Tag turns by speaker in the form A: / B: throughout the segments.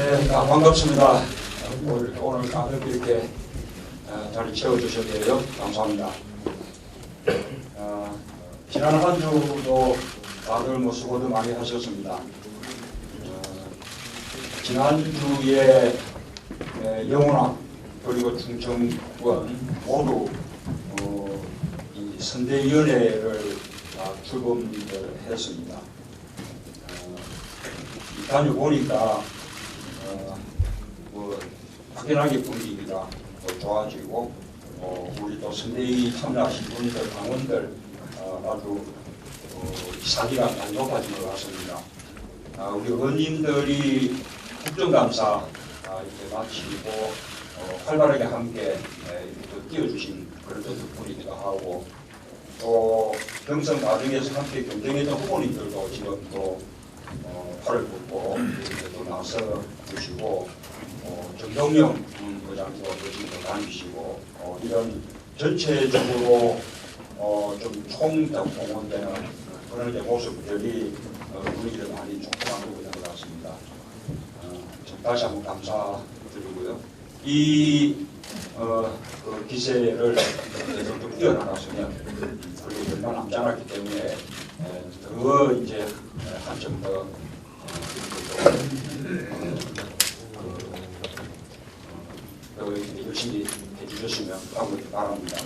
A: 네, 반갑습니다. 오늘 가볍게 이렇게 자리 채워주셔서 감사합니다. 지난 한 주도 다들 뭐 수고도 많이 하셨습니다. 지난주에 영호남 그리고 충청권 모두 이 선대위원회를 출범했습니다. 다녀보니까 뭐 확연하게 분위기가 좋아지고 우리 또 선대위 참여하신 분들, 당원들 아주 사기가 많이 높아진 것 같습니다. 우리 의원님들이 국정감사 이렇게 마치고 활발하게 함께 이렇게 뛰어주신 그런 덕분이기도 하고 또 경선 과정에서 함께 경쟁했던 후보님들도 지금 또 팔을 굽고 이렇게 또 나서 주시고 정동영 의장도 지금 다니시고 이런 전체적으로 좀 총동원되는 그런 모습들이 분위기를 많이 촉발하고 있는 것 같습니다. 다시 한번 감사드리고요. 이 그 기세를 계속 좀 이어나갔으면 그리고 얼마 남지 않았기 때문에 더 이제 한점 더 열심히 해주셨으면 하고 바랍니다.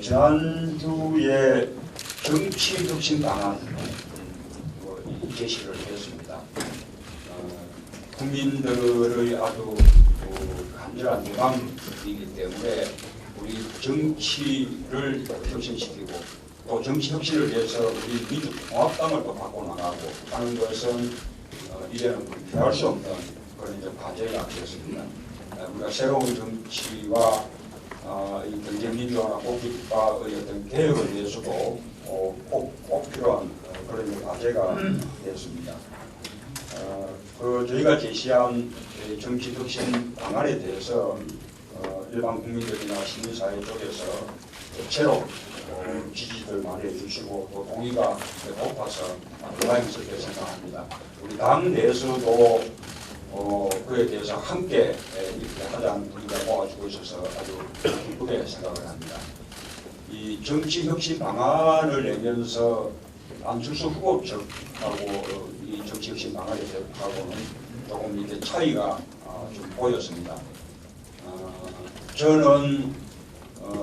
A: 지난주에 정치혁신 방안 제시를 했습니다. 국민들의 아주 간절한 요망이기 때문에 우리 정치를 혁신시키고 또 정치 혁신을 위해서 우리 민주통합당을 또 바꿔나가고 하는 것은 이제는 피할 수 없는 그런 이제 과제가 되었습니다. 우리가 새로운 정치와 이 경쟁민주화나 복지국가의 어떤 개혁을 위해서도 꼭 필요한 그런 과제가 되었습니다. 저희가 제시한 정치 혁신 방안에 대해서 일반 국민들이나 시민사회 쪽에서 대체로 지지들 많이 해주시고 또 동의가 높아서 다행스럽게 생각합니다. 우리 당 내에서도 그에 대해서 함께 이렇게 하자는 분위기가 모아주고 있어서 아주 기쁘게 생각을 합니다. 이 정치 혁신 방안을 내면서 안철수 후보 측하고 이 정치 혁신 방안하고는 조금 이렇게 차이가 좀 보였습니다. 저는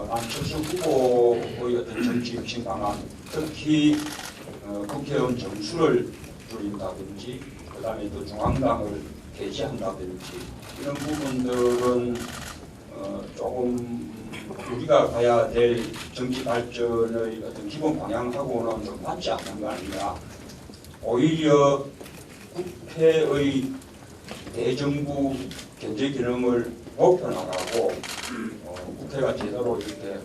A: 안철수 후보의 어떤 정치 혁신 방안, 특히 국회의원 정수를 줄인다든지, 그 다음에 또 중앙당을 개시한다든지 이런 부분들은 조금 우리가 가야 될 정치 발전의 어떤 기본 방향하고는 좀 맞지 않는 거 아닌가. 오히려 국회의 대정부 견제 기능을 높여나가고 국회가 제대로 이렇게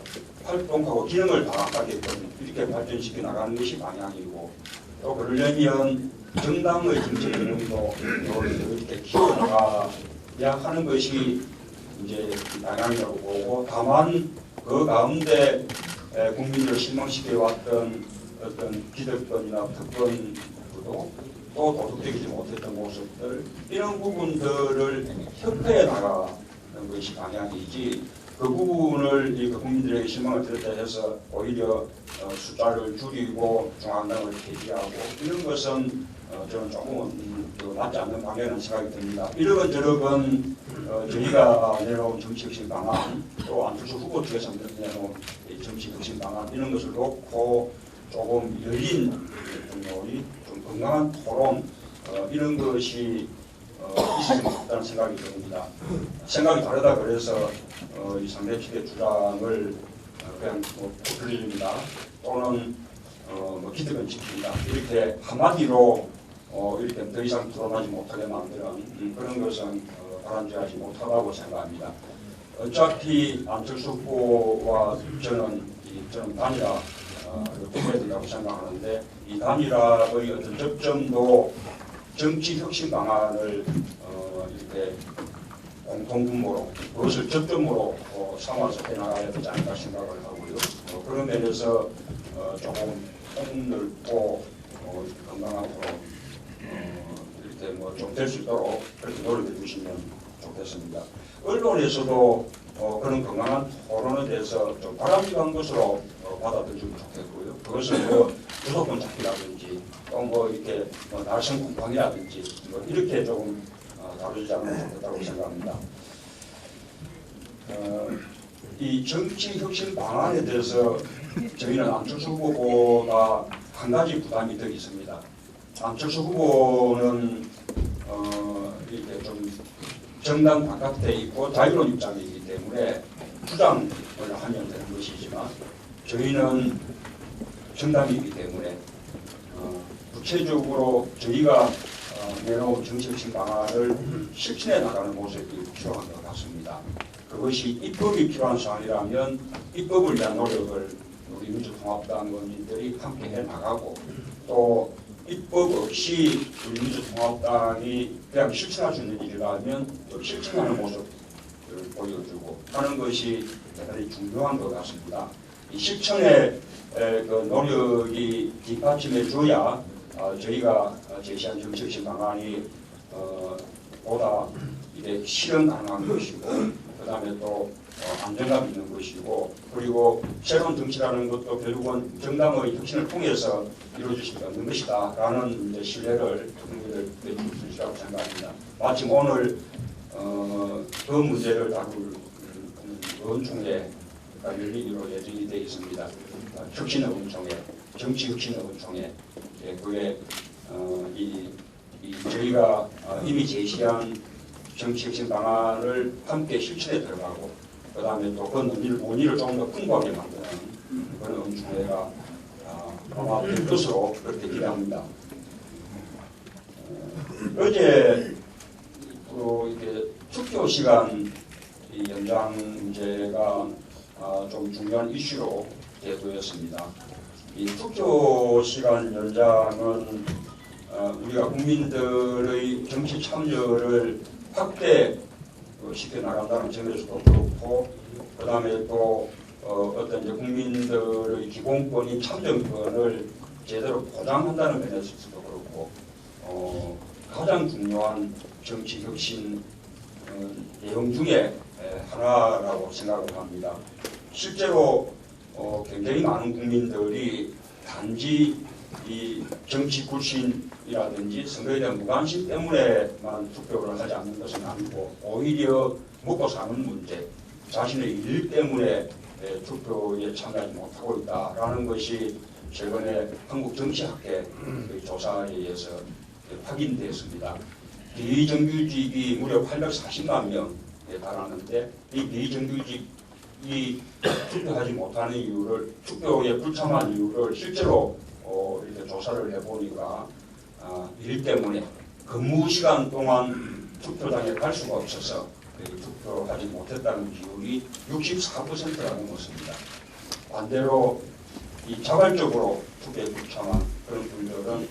A: 활동하고 기능을 다하게끔 이렇게 발전시켜 나가는 것이 방향이고 또 그러려면 정당의 정치 기능도 이렇게 키워나가야 하는 것이 이제 방향이라고 보고 다만 그 가운데 국민들을 실망시켜왔던 어떤 기득권이나 특권도 또 도덕적이지 못했던 모습들 이런 부분들을 협회해 나가는 것이 방향이지 그 부분을 국민들에게 실망을 드렸다 해서 오히려 숫자를 줄이고 중앙당을 폐지하고 이런 것은 저는 조금은 맞지 않는 방향이라는 생각이 듭니다. 이러건 저러건 저희가 내놓은 정치혁신 방안 또 안철수 후보 측에서 내놓은 정치혁신 방안 이런 것을 놓고 조금 열린 좀 건강한 토론 이런 것이 있었으면 좋겠다는 생각이 듭니다. 생각이 다르다 그래서 이 상대 측의 주장을 그냥 부풀립니다. 또는 기득권 지킵니다. 이렇게 한마디로 이렇게 더 이상 토론하지 못하게 만드는 그런 것은 바람직하지 못하다고 생각합니다. 어차피 안철수 후보와 저는 단일화 해야 된다고 생각하는데 이 단일화의 어떤 접점도 정치 혁신 방안을 이렇게 공통분모로 그것을 접점으로 삼아서 해나가야 되지 않을까 생각을 하고요. 그런 면에서 조금 폭넓고 건강하고 이렇게 좀 될 수 있도록 그렇게 노력해 주시면 좋겠습니다. 언론에서도 그런 건강한 토론에 대해서 좀 바람직한 것으로 받아들이면 좋겠고요. 그것을 주도권 잡기라든지 또 이렇게 날선 공방이라든지 이렇게 조금 다루지 않으면 좋겠다고 생각합니다. 이 정치 혁신 방안에 대해서 저희는 안철수 후보가 한 가지 부담이 더 있습니다. 안철수 후보는 이렇게 좀 정당 바깥에 있고 자유로운 입장이기 때문에 주장을 하면 되는 것이지만 저희는 정당이기 때문에 구체적으로 저희가 내놓은 정치혁신 방안을 실천해 나가는 모습이 필요한 것 같습니다. 그것이 입법이 필요한 사안이라면 입법을 위한 노력을 우리 민주통합당 의원님들이 함께 해나가고 또 입법 없이 우리 민주통합당이 그냥 실천할 수 있는 일이라면 또 실천하는 모습을 보여주고 하는 것이 대단히 중요한 것 같습니다. 이 실천의 그 노력이 뒷받침해 줘야 저희가 제시한 정치혁신 방안이 보다 이제 실현 가능한 것이고 그 다음에 또 안정감 있는 것이고 그리고 새로운 정치라는 것도 결국은 정당의 혁신을 통해서 이루어질 수 없는 것이다 라는 이제 신뢰를 국민들 내줄 수 있다고 생각합니다. 마침 오늘 그 문제를 다룰 의원총회가 열리기로 예정이 되어 있습니다. 혁신 의원총회, 정치 혁신 의원총회 그게 저희가 이미 제시한 정치혁신 방안을 함께 실천에 들어가고 그 다음에 또 그 논의를 조금 더 풍부하게 만드는 그런 의원총회가 아마 될 것으로 그렇게 기대합니다. 어제 이렇게 투표 시간 연장 문제가 좀 중요한 이슈로 대두했습니다. 이 투표 시간 연장은 우리가 국민들의 정치 참여를 확대 시켜 나간다는 점에서도 그렇고 그 다음에 또 어떤 이제 국민들의 기본권인 참정권을 제대로 보장한다는 면에서도 그렇고 가장 중요한 정치 혁신 내용 중에 하나라고 생각을 합니다. 실제로 굉장히 많은 국민들이 단지 이 정치 불신이라든지 선거에 대한 무관심 때문에만 투표를 하지 않는 것은 아니고 오히려 먹고 사는 문제, 자신의 일 때문에 투표에 참여하지 못하고 있다라는 것이 최근에 한국정치학회 조사에 의해서 확인되었습니다. 비정규직이 무려 840만 명에 달하는데 이 비정규직이 투표하지 못하는 이유를 투표에 불참한 이유를 실제로 이렇게 조사를 해보니까 일 때문에 근무 시간 동안 투표장에 갈 수가 없어서 투표하지 못했다는 비율이 64%가 넘었습니다. 반대로 이 자발적으로 투표에 불참한 그런 분들은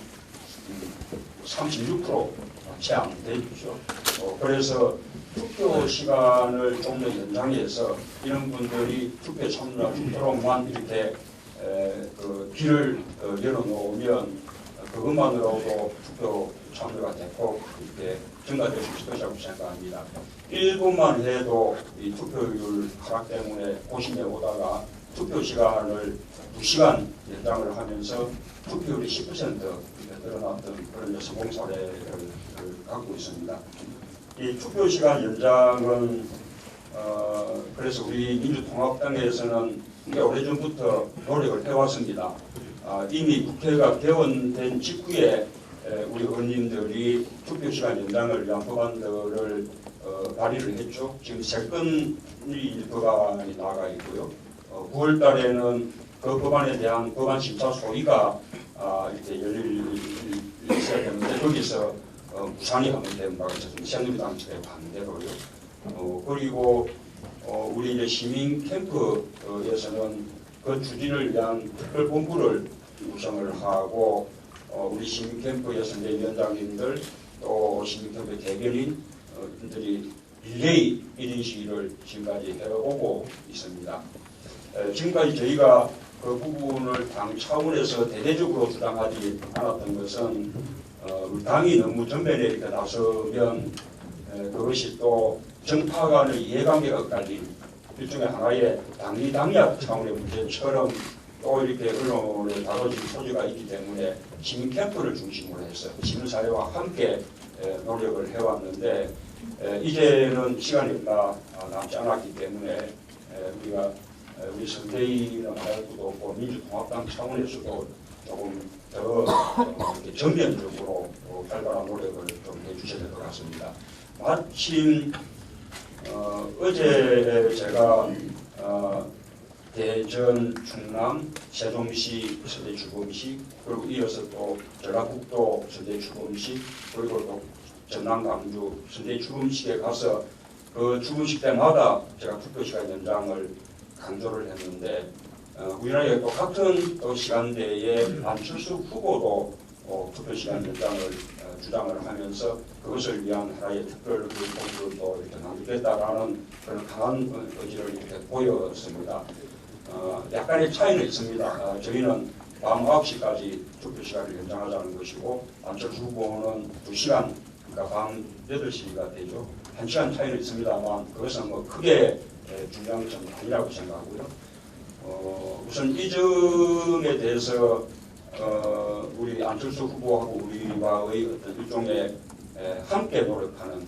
A: 36%채 안 되죠. 그래서 투표 시간을 좀 더 연장해서 이런 분들이 투표에 참여할 수 있도록만 이렇게 그 길을 열어놓으면 그것만으로도 투표 참여가 됐고 이렇게 증가될 수 있을 것이라고 생각합니다. 일본만 해도 이 투표율 하락 때문에 고심해 오다가 투표 시간을 2시간 연장을 하면서 투표율이 10% 늘어났던 그런 성공 사례를 갖고 있습니다. 이 투표 시간 연장은 그래서 우리 민주통합당에서는 꽤 오래전부터 노력을 해왔습니다. 이미 국회가 개원된 직후에 우리 의원님들이 투표시간 연장을 위한 법안들을 발의를 했죠. 지금 3건의 법안이 나가 있고요. 9월 달에는 그 법안에 대한 법안 심사 소위가 이렇게 열리셔야 되는데 거기서 무산이 하면 바가 있었습니다. 새누리당 측의 반대로요. 그리고 우리 이제 시민 캠프에서는 그 추진을 위한 특별본부를 구성을 하고 우리 시민 캠프에서 이제 위원장님들 또 시민 캠프 대변인들이 릴레이 1인 시위를 지금까지 해오고 있습니다. 지금까지 저희가 그 부분을 당 차원에서 대대적으로 주장하지 않았던 것은 우리 당이 너무 전면에 이렇게 나서면 그것이 또 정파 간의 이해관계가 엇갈린 일종의 하나의 당리당략 차원의 문제처럼 또 이렇게 언론에 다뤄질 소지가 있기 때문에 시민 캠프를 중심으로 해서 시민사회와 함께 노력을 해왔는데 이제는 시간이 남지 않았기 때문에 우리가 우리 선대위는 할 것도 없고 민주통합당 차원에서도 조금 더 전면적으로 활발한 노력을 좀 해주셔야 될 것 같습니다. 마침 어제 제가 대전, 충남, 세종시 선대 주범식 그리고 이어서 또 전라북도 선대 주범식 그리고 또 전남, 광주 선대 주범식에 가서 그 주범식 때마다 제가 투표시간 연장을 강조를 했는데 우리나라에 또 같은 또 시간대에 안철수 후보도 투표시간 연장을 주장을 하면서 그것을 위한 하나의 특별 공부도 이렇게 만들겠다라는 그런 강한 의지를 이렇게 보였습니다. 약간의 차이는 있습니다. 저희는 밤 9시까지 투표시간을 연장하자는 것이고 안철수 후보는 2시간, 그러니까 밤 8시가 되죠. 1시간 차이는 있습니다만 그것은 뭐 크게 중요한 것은 아니라고 생각하고요. 우선 이 점에 대해서 우리 안철수 후보하고 우리와의 어떤 일종의 함께 노력하는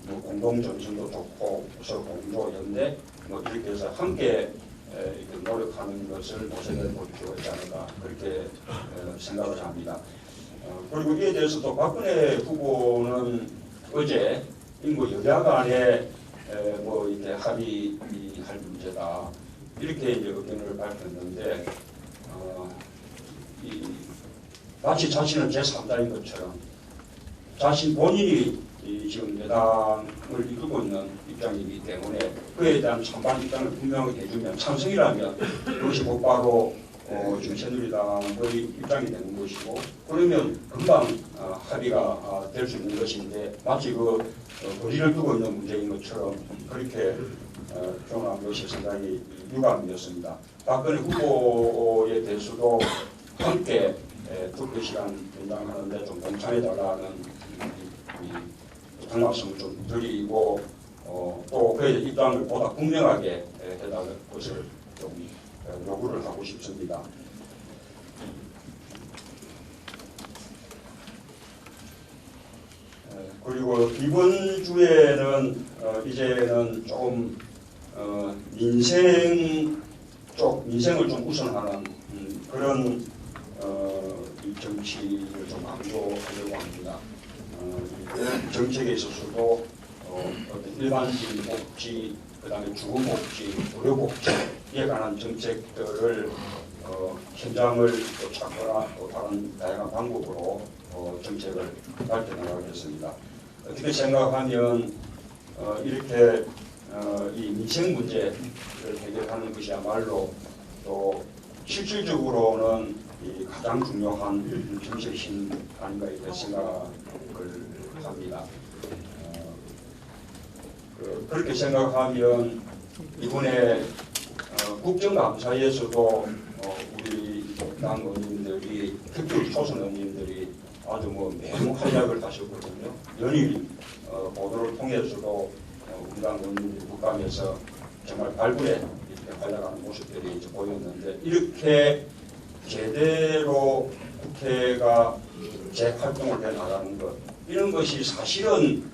A: 뭐 공동전선도 좋고 서로 공조 연대 뭐 이렇게 해서 함께 이렇게 노력하는 것을 모색해 볼 필요가 있지 않을까 그렇게 생각을 합니다. 그리고 이에 대해서도 박근혜 후보는 어제 뭐 여야 간에 뭐 이렇게 합의할 문제다 이렇게 이제 의견을 밝혔는데 마치 자신은 제3자인 것처럼 자신 본인이 지금 여당을 이끌고 있는 입장이기 때문에 그에 대한 찬반 입장을 분명히 해주면 찬성이라면 그것이 곧바로 지금 새누리당의 입장이 되는 것이고 그러면 금방 합의가 될 수 있는 것인데 마치 그 거리를 두고 있는 문제인 것처럼 그렇게 표현한 것이 상당히 유감이었습니다. 박근혜 후보에 대해서도 함께 투표시간 연장하는데 좀 동참해달라는 말씀을 좀 드리고 또 그의 입장을 보다 분명하게 해달라는 것을 좀 요구를 하고 싶습니다. 그리고 이번 주에는 이제는 조금 민생을 좀 우선하는 그런 정치를 좀 강조하려고 합니다. 정책에 있어서도 어떤 일반적인 복지, 그다음에 주거복지, 의료복지에 관한 정책들을 현장을 또 찾거나 또 다른 다양한 방법으로 정책을 발전하겠습니다. 어떻게 생각하면 이렇게 이 민생 문제를 해결하는 것이야말로 또 실질적으로는 이 가장 중요한 정책 힘 아닌가 이렇게 생각을 합니다. 그렇게 생각하면 이번에 국정감사에서도 우리 당 의원님들이 특히 우리 초선 의원님들이 아주 뭐 매우 활약을 하셨거든요. 연일 보도를 통해서도 우리 당 의원님들이 국감에서 정말 발굴에 이렇게 활약하는 모습들이 이제 보였는데 이렇게 제대로 국회가 재활동을 해나가는 것 이런 것이 사실은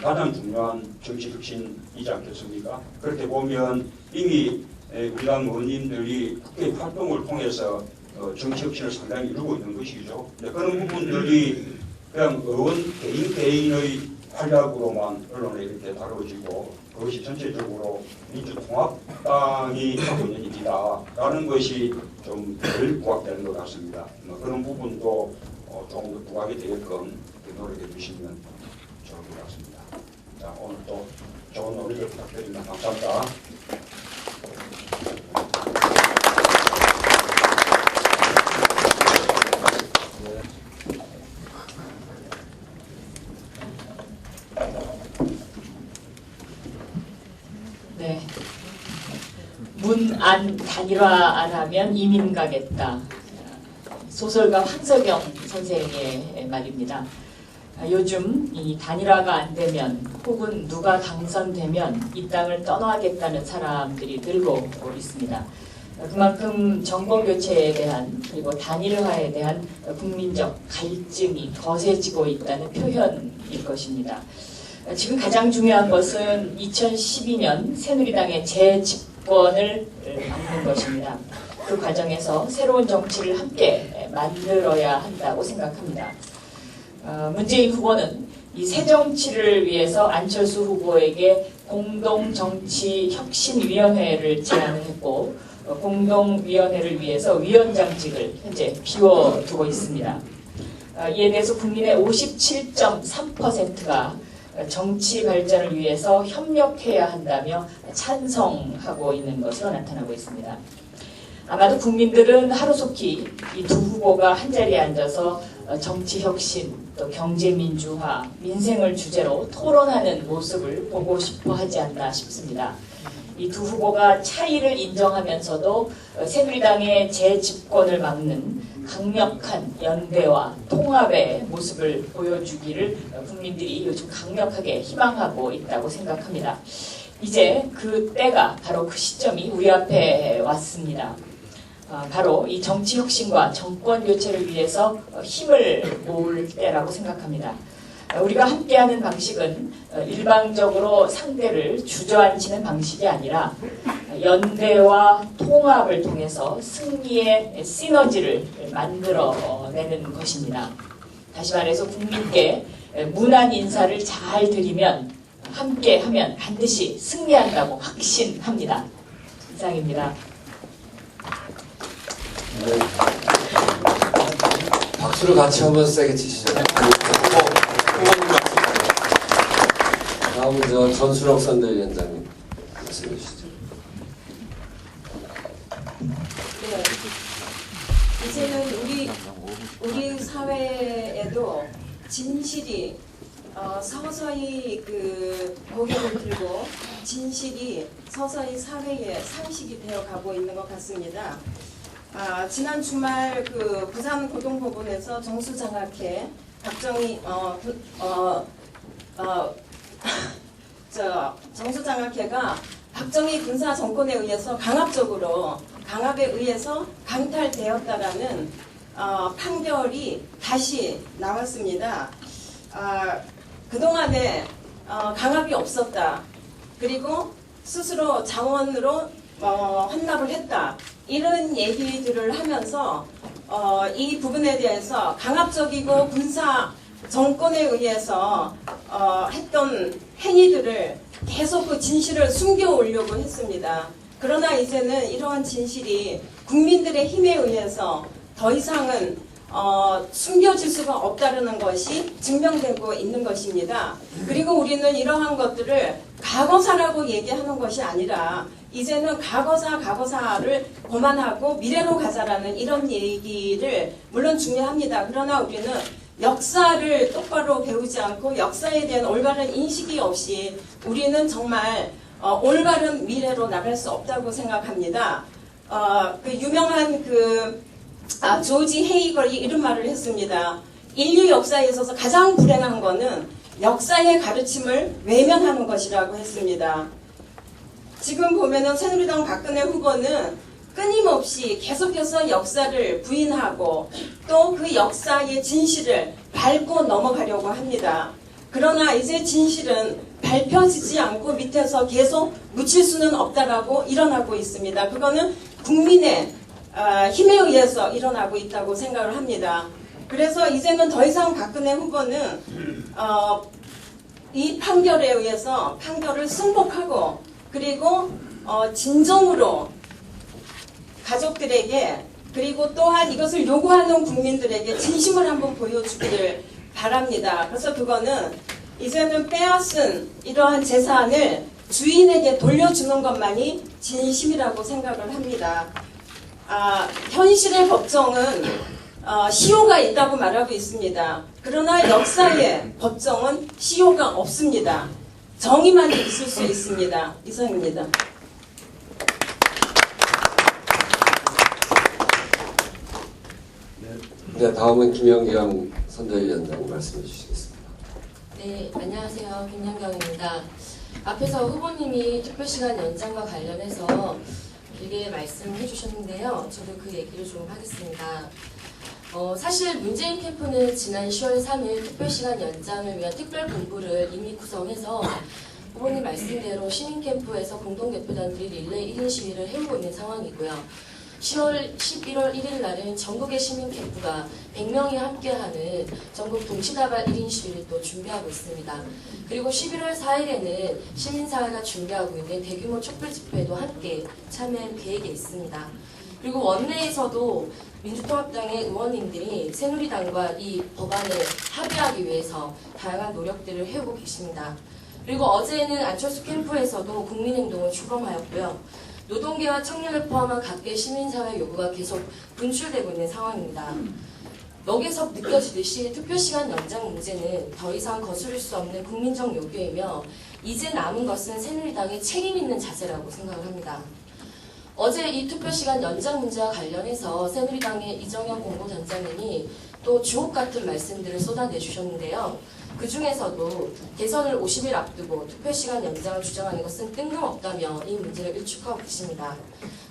A: 가장 중요한 정치 혁신이지 않겠습니까? 그렇게 보면 이미 우리 당 의원님들이 국회 활동을 통해서 정치 혁신을 상당히 이루고 있는 것이죠. 그런 부분들이 그냥 의원 개인의 활약으로만 언론에 이렇게 다뤄지고 그것이 전체적으로 민주통합당이 하고 있는 일이다라는 것이 좀 덜 부각되는 것 같습니다. 그런 부분도 조금 더 부각이 되게끔 노력해 주시면 좋을 것 같습니다. 자, 오늘 또 좋은 노력을 부탁드립니다. 감사합니다.
B: 네. 문 안 단일화 안 하면 이민 가겠다. 소설가 황석영 선생의 말입니다. 요즘 이 단일화가 안 되면 혹은 누가 당선되면 이 땅을 떠나겠다는 사람들이 늘고 있습니다. 그만큼 정권 교체에 대한 그리고 단일화에 대한 국민적 갈증이 거세지고 있다는 표현일 것입니다. 지금 가장 중요한 것은 2012년 새누리당의 재집권을 막는 것입니다. 그 과정에서 새로운 정치를 함께 만들어야 한다고 생각합니다. 문재인 후보는 이 새 정치를 위해서 안철수 후보에게 공동정치혁신위원회를 제안을 했고 공동위원회를 위해서 위원장직을 현재 비워두고 있습니다. 이에 대해서 국민의 57.3%가 정치 발전을 위해서 협력해야 한다며 찬성하고 있는 것으로 나타나고 있습니다. 아마도 국민들은 하루속히 이 두 후보가 한자리에 앉아서 정치혁신, 또 경제민주화, 민생을 주제로 토론하는 모습을 보고 싶어 하지 않나 싶습니다. 이 두 후보가 차이를 인정하면서도 새누리당의 재집권을 막는 강력한 연대와 통합의 모습을 보여주기를 국민들이 요즘 강력하게 희망하고 있다고 생각합니다. 이제 그 때가 바로 그 시점이 우리 앞에 왔습니다. 바로 이 정치 혁신과 정권 교체를 위해서 힘을 모을 때라고 생각합니다. 우리가 함께하는 방식은 일방적으로 상대를 주저앉히는 방식이 아니라 연대와 통합을 통해서 승리의 시너지를 만들어내는 것입니다. 다시 말해서 국민께 문안 인사를 잘 드리면 함께하면 반드시 승리한다고 확신합니다. 이상입니다.
C: 네. 박수를 같이 한번 세게 치시죠. 다음은 전순옥 선대위원장님 말씀해 주시죠.
D: 네. 이제는 우리 사회에도 진실이 서서히 고개를 들고 진실이 서서히 사회의 상식이 되어 가고 있는 것 같습니다. 지난 주말 부산 고등법원에서 정수장학회 박정희 정수장학회가 박정희 군사 정권에 의해서 강압에 의해서 강탈되었다라는 판결이 다시 나왔습니다. 그동안에 강압이 없었다. 그리고 스스로 자원으로 헌납을 했다. 이런 얘기들을 하면서 이 부분에 대해서 강압적이고 군사 정권에 의해서 했던 행위들을 계속 그 진실을 숨겨오려고 했습니다. 그러나 이제는 이러한 진실이 국민들의 힘에 의해서 더 이상은 숨겨질 수가 없다는 것이 증명되고 있는 것입니다. 그리고 우리는 이러한 것들을 과거사라고 얘기하는 것이 아니라 이제는 과거사를 그만하고 미래로 가자라는 이런 얘기를 물론 중요합니다. 그러나 우리는 역사를 똑바로 배우지 않고 역사에 대한 올바른 인식이 없이 우리는 정말 올바른 미래로 나갈 수 없다고 생각합니다. 유명한 조지 헤이걸이 이런 말을 했습니다. 인류 역사에 있어서 가장 불행한 것은 역사의 가르침을 외면하는 것이라고 했습니다. 지금 보면은 새누리당 박근혜 후보는 끊임없이 계속해서 역사를 부인하고 또 그 역사의 진실을 밟고 넘어가려고 합니다. 그러나 이제 진실은 밟혀지지 않고 밑에서 계속 묻힐 수는 없다라고 일어나고 있습니다. 그거는 국민의 힘에 의해서 일어나고 있다고 생각을 합니다. 그래서 이제는 더 이상 박근혜 후보는 이 판결에 의해서 판결을 승복하고 그리고 진정으로 가족들에게 그리고 또한 이것을 요구하는 국민들에게 진심을 한번 보여주기를 바랍니다. 그래서 그거는 이제는 빼앗은 이러한 재산을 주인에게 돌려주는 것만이 진심이라고 생각을 합니다. 현실의 법정은 시효가 있다고 말하고 있습니다. 그러나 역사의 법정은 시효가 없습니다. 정의만 있을 수 있습니다. 이상입니다.
A: 네.
C: 네, 다음은 김연경 선대위원장 말씀해 주시겠습니다.
E: 네, 안녕하세요. 김연경입니다. 앞에서 후보님이 투표시간 연장과 관련해서 길게 말씀해 주셨는데요. 저도 그 얘기를 좀 하겠습니다. 사실 문재인 캠프는 지난 10월 3일 투표시간 연장을 위한 특별본부를 이미 구성해서 후보님 말씀대로 시민캠프에서 공동대표단들이 릴레이 1인 시위를 해오고 있는 상황이고요. 11월 1일 날은 전국의 시민캠프가 100명이 함께하는 전국 동시다발 1인 시위를 또 준비하고 있습니다. 그리고 11월 4일에는 시민사회가 준비하고 있는 대규모 촛불 집회에도 함께 참여할 계획에 있습니다. 그리고 원내에서도 민주통합당의 의원님들이 새누리당과 이 법안을 합의하기 위해서 다양한 노력들을 해오고 계십니다. 그리고 어제는 안철수 캠프에서도 국민행동을 출범하였고요. 노동계와 청년을 포함한 각계 시민사회 요구가 계속 분출되고 있는 상황입니다. 여기서 느껴지듯이 투표시간 연장 문제는 더 이상 거스를 수 없는 국민적 요구이며 이제 남은 것은 새누리당의 책임 있는 자세라고 생각을 합니다. 어제 이 투표시간 연장 문제와 관련해서 새누리당의 이정현 공보단장님이 또 주옥 같은 말씀들을 쏟아내주셨는데요. 그 중에서도 대선을 50일 앞두고 투표시간 연장을 주장하는 것은 뜬금없다며 이 문제를 일축하고 계십니다.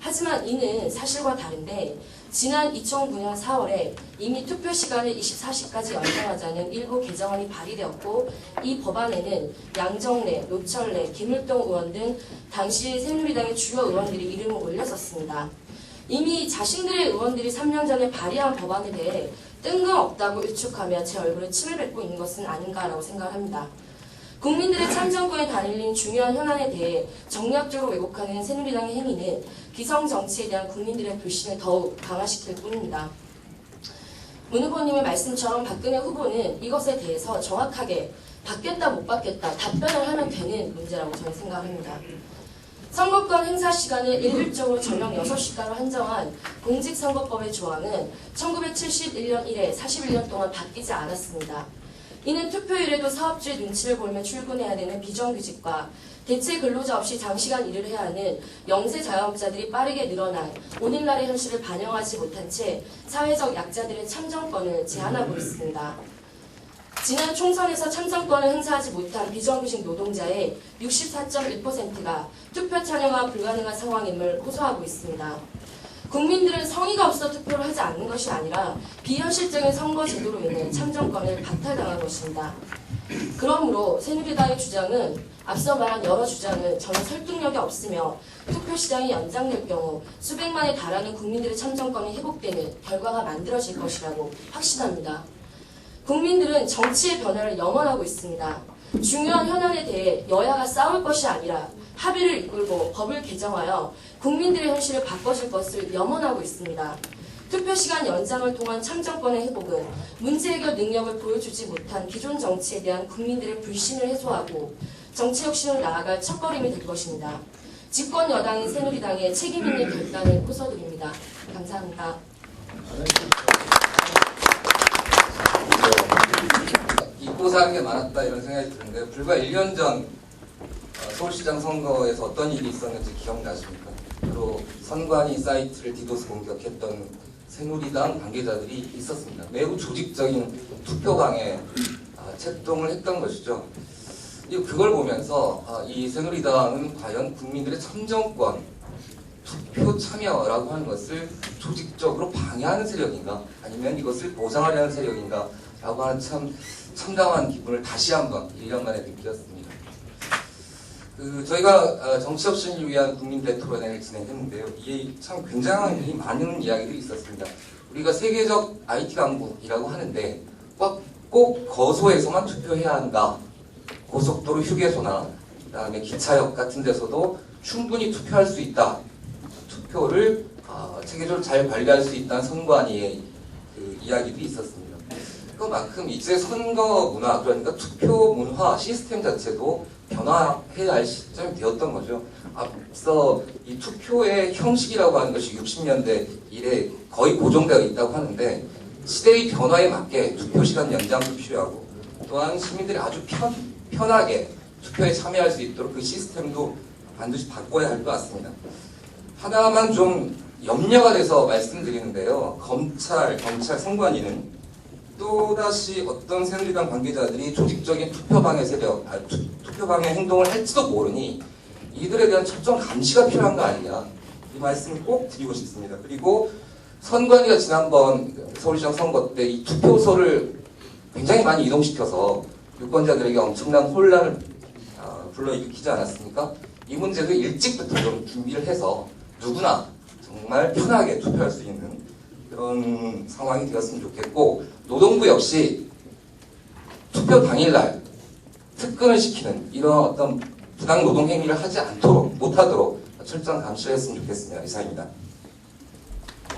E: 하지만 이는 사실과 다른데 지난 2009년 4월에 이미 투표시간을 24시까지 연장하자는 일부 개정안이 발의되었고 이 법안에는 양정래, 노철래, 김일동 의원 등 당시 새누리당의 주요 의원들이 이름을 올렸었습니다. 이미 자신들의 의원들이 3년 전에 발의한 법안에 대해 뜬금없다고 일축하며 제 얼굴에 침을 뱉고 있는 것은 아닌가라고 생각합니다. 국민들의 참정권에 달린 중요한 현안에 대해 정략적으로 왜곡하는 새누리당의 행위는 기성정치에 대한 국민들의 불신을 더욱 강화시킬 뿐입니다. 문 후보님의 말씀처럼 박근혜 후보는 이것에 대해서 정확하게 받겠다 못 받겠다 답변을 하면 되는 문제라고 저는 생각합니다. 선거권 행사 시간을 일률적으로 저녁 6시가로 한정한 공직선거법의 조항은 1971년 이래 41년 동안 바뀌지 않았습니다. 이는 투표일에도 사업주의 눈치를 보며 출근해야 되는 비정규직과 대체 근로자 없이 장시간 일을 해야 하는 영세 자영업자들이 빠르게 늘어난 오늘날의 현실을 반영하지 못한 채 사회적 약자들의 참정권을 제한하고 있습니다. 지난 총선에서 참정권을 행사하지 못한 비정규직 노동자의 64.1%가 투표 참여가 불가능한 상황임을 호소하고 있습니다. 국민들은 성의가 없어 투표를 하지 않는 것이 아니라 비현실적인 선거 제도로 인해 참정권을 박탈당한 것입니다. 그러므로 새누리당의 주장은 앞서 말한 여러 주장은 전혀 설득력이 없으며 투표시장이 연장될 경우 수백만에 달하는 국민들의 참정권이 회복되는 결과가 만들어질 것이라고 확신합니다. 국민들은 정치의 변화를 염원하고 있습니다. 중요한 현안에 대해 여야가 싸울 것이 아니라 합의를 이끌고 법을 개정하여 국민들의 현실을 바꿔줄 것을 염원하고 있습니다. 투표시간 연장을 통한 참정권의 회복은 문제 해결 능력을 보여주지 못한 기존 정치에 대한 국민들의 불신을 해소하고 정치 혁신을 나아갈 첫걸음이 될 것입니다. 집권 여당인 새누리당의 책임 있는 결단을 호소드립니다. 감사합니다.
F: 입고사항이 많았다 이런 생각이 드는데 불과 1년 전 서울시장 선거에서 어떤 일이 있었는지 기억나십니까? 바로 선관위 사이트를 디도스 공격했던 새누리당 관계자들이 있었습니다. 매우 조직적인 투표방에 책동을 했던 것이죠. 그걸 보면서 이 새누리당은 과연 국민들의 참정권, 투표 참여라고 하는 것을 조직적으로 방해하는 세력인가 아니면 이것을 보장하려는 세력인가 라고 하는 참 참담한 기분을 다시 한번 1년 만에 느꼈습니다. 저희가 정치혁신을 위한 국민대 토론회를 진행했는데요. 이게 참 굉장히 많은 이야기들이 있었습니다. 우리가 세계적 IT 강국이라고 하는데 꼭 거소에서만 투표해야 한다. 고속도로 휴게소나 그다음에 기차역 같은 데서도 충분히 투표할 수 있다. 투표를 체계적으로 잘 관리할 수 있다는 선관위의 이야기도 있었습니다. 그만큼 이제 선거 문화, 그러니까 투표 문화 시스템 자체도 변화해야 할 시점이 되었던 거죠. 앞서 이 투표의 형식이라고 하는 것이 60년대 이래 거의 고정되어 있다고 하는데 시대의 변화에 맞게 투표 시간 연장도 필요하고 또한 시민들이 아주 편하게 투표에 참여할 수 있도록 그 시스템도 반드시 바꿔야 할 것 같습니다. 하나만 좀 염려가 돼서 말씀드리는데요. 검찰, 경찰, 선관위는 또다시 어떤 새누리당 관계자들이 조직적인 투표방해 세력, 투표방해 행동을 할지도 모르니 이들에 대한 철저한 감시가 필요한 거 아니냐, 이 말씀을 꼭 드리고 싶습니다. 그리고 선관위가 지난번 서울시장 선거 때 이 투표소를 굉장히 많이 이동시켜서 유권자들에게 엄청난 혼란을 불러일으키지 않았습니까? 이 문제도 일찍부터 좀 준비를 해서 누구나 정말 편하게 투표할 수 있는 그런 상황이 되었으면 좋겠고, 노동부 역시 투표 당일날 특근을 시키는 이런 어떤 부당 노동 행위를 하지 않도록, 못하도록 철저한 감시를 했으면 좋겠습니다. 이상입니다.